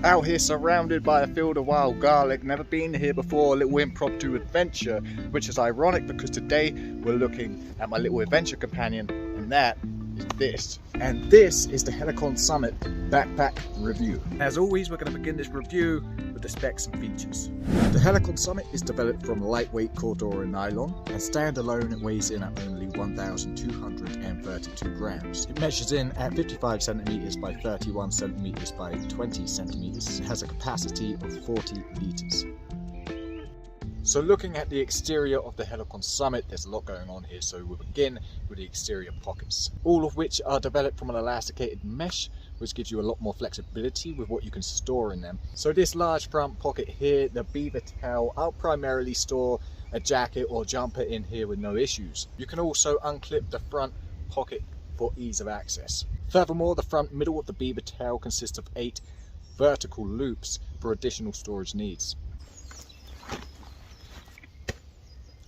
Out here surrounded by a field of wild garlic, never been here before, a little impromptu adventure, which is ironic because today we're looking at my little adventure companion, and that is this. And this is the Helikon Summit backpack review. As always, we're going to begin this review with the specs and features. The Helikon Summit is developed from lightweight Cordura nylon, and standalone it weighs in at only 1,232 grams. It measures in at 55 centimeters by 31 centimeters by 20 centimeters. It has a capacity of 40 liters. So looking at the exterior of the Helikon Summit, there's a lot going on here, so we'll begin with the exterior pockets, all of which are developed from an elasticated mesh, which gives you a lot more flexibility with what you can store in them. So this large front pocket here, the beaver tail, I'll primarily store a jacket or jumper in here with no issues. You can also unclip the front pocket for ease of access. Furthermore, the front middle of the beaver tail consists of 8 vertical loops for additional storage needs.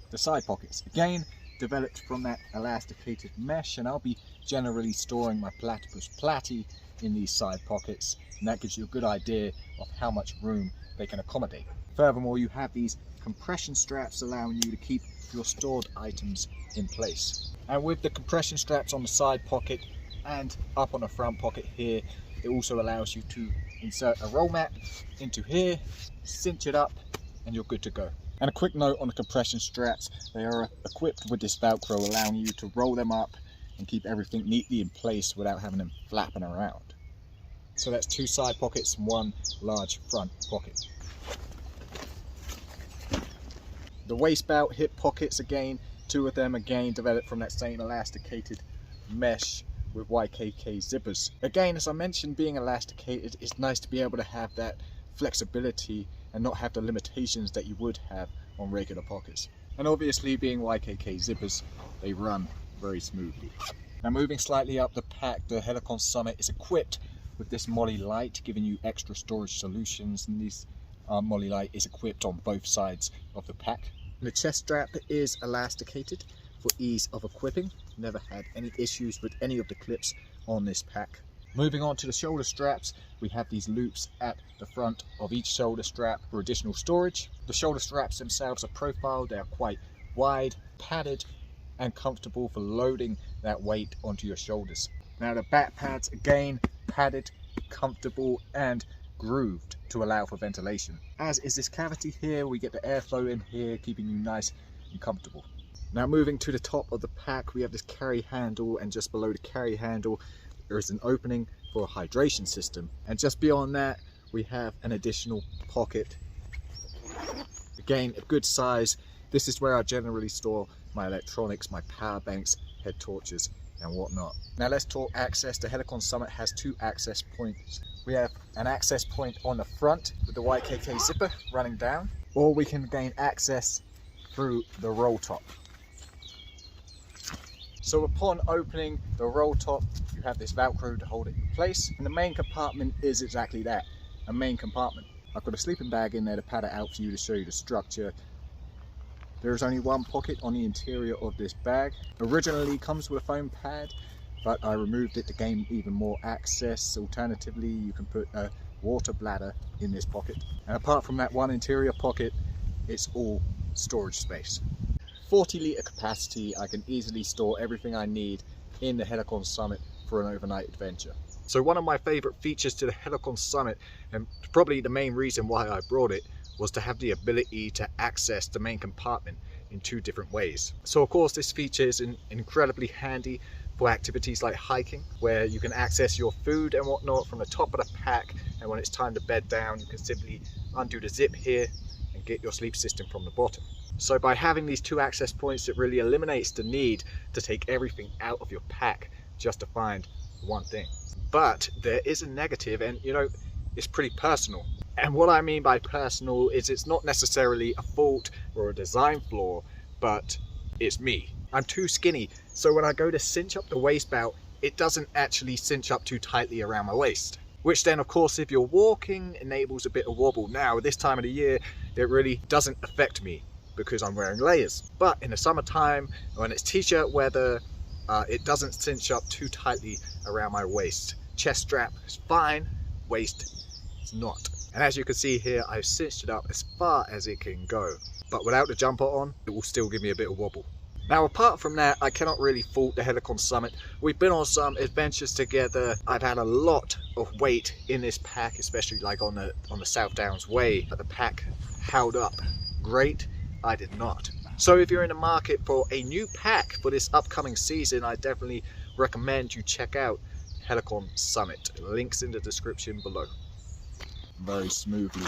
The side pockets, again developed from that elasticated mesh, and I'll be generally storing my platypus platy in these side pockets, and that gives you a good idea of how much room they can accommodate. Furthermore, you have these compression straps allowing you to keep your stored items in place. And with the compression straps on the side pocket and up on the front pocket here, it also allows you to insert a roll mat into here, cinch it up, and you're good to go. And a quick note on the compression straps, they are equipped with this Velcro, allowing you to roll them up and keep everything neatly in place without having them flapping around. So that's 2 side pockets and 1 large front pocket. The waist belt hip pockets, again, 2 of them again developed from that same elasticated mesh with YKK zippers. Again, as I mentioned, being elasticated, it's nice to be able to have that flexibility and not have the limitations that you would have on regular pockets. And obviously, being YKK zippers, they run very smoothly. Now moving slightly up the pack, the Helikon Summit is equipped with this MOLLE Lite, giving you extra storage solutions, and this MOLLE Lite is equipped on both sides of the pack. The chest strap is elasticated for ease of equipping. Never had any issues with any of the clips on this pack. Moving on to the shoulder straps, we have these loops at the front of each shoulder strap for additional storage. The shoulder straps themselves are profiled, they are quite wide, padded, and comfortable for loading that weight onto your shoulders. Now the back pads, again, padded, comfortable, and grooved to allow for ventilation. As is this cavity here, we get the airflow in here, keeping you nice and comfortable. Now moving to the top of the pack, we have this carry handle, and just below the carry handle, there is an opening for a hydration system, and just beyond that we have an additional pocket. Again, a good size. This is where I generally store my electronics, my power banks, head torches, and whatnot. Now let's talk access. The Helikon Summit has 2 access points. We have an access point on the front with the YKK zipper running down, or we can gain access through the Rolltop. So upon opening the Rolltop, you have this Velcro to hold it in place, and the main compartment is exactly that, a main compartment. I've got a sleeping bag in there to pad it out for you to show you the structure. There is only 1 pocket on the interior of this bag. Originally comes with a foam pad, but I removed it to gain even more access. Alternatively, you can put a water bladder in this pocket. And apart from that 1 interior pocket, it's all storage space. 40 litre capacity, I can easily store everything I need in the Helikon Summit for an overnight adventure. So one of my favourite features to the Helikon Summit, and probably the main reason why I brought it, was to have the ability to access the main compartment in 2 different ways. So of course this feature is incredibly handy for activities like hiking, where you can access your food and whatnot from the top of the pack, and when it's time to bed down, you can simply undo the zip here and get your sleep system from the bottom. So by having these 2 access points, it really eliminates the need to take everything out of your pack just to find one thing. But there is a negative, and you know, it's pretty personal. And what I mean by personal is it's not necessarily a fault or a design flaw, but it's me. I'm too skinny, so when I go to cinch up the waist belt, it doesn't actually cinch up too tightly around my waist. Which then, of course, if you're walking, enables a bit of wobble. Now, this time of the year, it really doesn't affect me because I'm wearing layers. But in the summertime, when it's t-shirt weather, it doesn't cinch up too tightly around my waist. Chest strap is fine, waist it's not. And as you can see here, I've cinched it up as far as it can go. But without the jumper on, it will still give me a bit of wobble. Now apart from that, I cannot really fault the Helikon Summit. We've been on some adventures together. I've had a lot of weight in this pack, especially like on the South Downs Way. But the pack held up great. I did not. So if you're in the market for a new pack for this upcoming season, I definitely recommend you check out Helikon Summit. Links in the description below. Very smoothly